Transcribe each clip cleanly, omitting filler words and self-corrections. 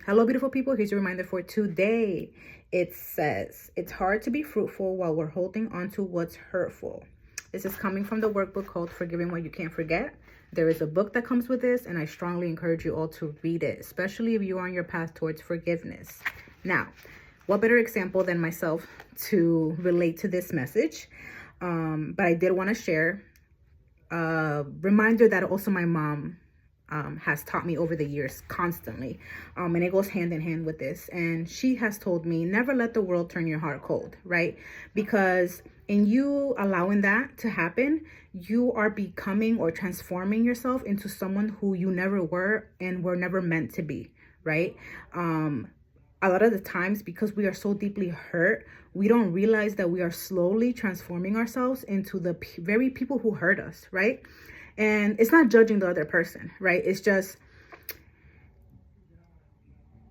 Hello, beautiful people. Here's your reminder for today. It says, it's hard to be fruitful while we're holding on to what's hurtful. This is coming from the workbook called Forgiving What You Can't Forget. There is a book that comes with this, and I strongly encourage you all to read it, especially if you are on your path towards forgiveness. Now, what better example than myself to relate to this message? But I did want to share a reminder that also my mom has taught me over the years constantly. And it goes hand in hand with this. And she has told me, never let the world turn your heart cold, right? Because in you allowing that to happen, you are becoming or transforming yourself into someone who you never were and were never meant to be, right? A lot of the times, because we are so deeply hurt, we don't realize that we are slowly transforming ourselves into the very people who hurt us, right? And it's not judging the other person, right? It's just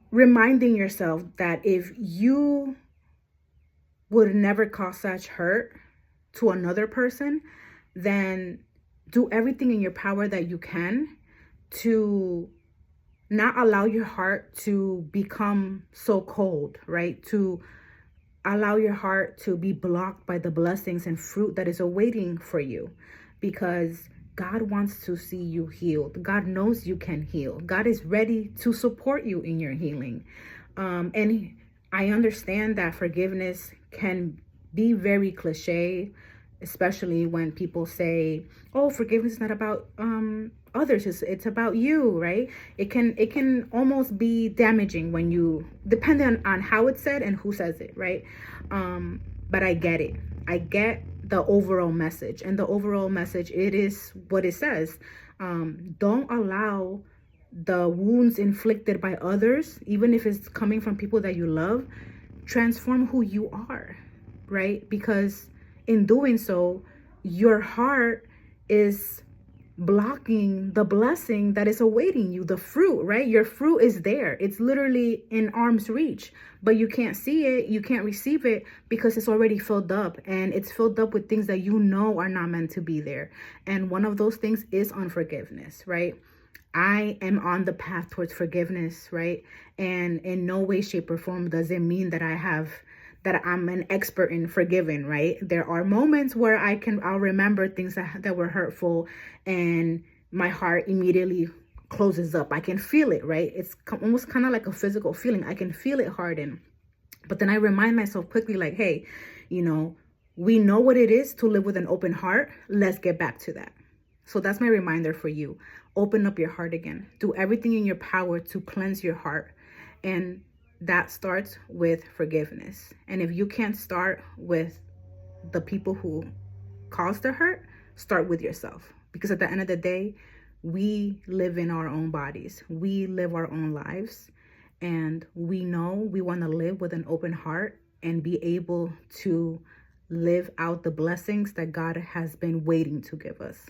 reminding yourself that if you would never cause such hurt to another person, then do everything in your power that you can to not allow your heart to become so cold, right? To allow your heart to be blocked by the blessings and fruit that is awaiting for you, because God wants to see you healed. God knows you can heal. God is ready to support you in your healing. And I understand that forgiveness can be very cliche, especially when people say, oh, forgiveness is not about others, it's about you, right? It can almost be damaging when you, depending on how it's said and who says it, right? But I get it. I get the overall message, and the overall message, it is what it says. Don't allow the wounds inflicted by others, even if it's coming from people that you love, transform who you are, right? Because in doing so, your heart is blocking the blessing that is awaiting you, the fruit, right? Your fruit is there. It's literally in arm's reach, but you can't see it. You can't receive it because it's already filled up, and it's filled up with things that you know are not meant to be there. And one of those things is unforgiveness, right? I am on the path towards forgiveness, right? And in no way, shape, or form does it mean that I'm an expert in forgiving, right? There are moments where I'll remember things that were hurtful, and my heart immediately closes up. I can feel it, right? It's almost kind of like a physical feeling. I can feel it harden. But then I remind myself quickly, like, hey, we know what it is to live with an open heart. Let's get back to that. So that's my reminder for you. Open up your heart again. Do everything in your power to cleanse your heart. And that starts with forgiveness. And if you can't start with the people who caused the hurt, start with yourself. Because at the end of the day, we live in our own bodies. We live our own lives. And we know we want to live with an open heart and be able to live out the blessings that God has been waiting to give us.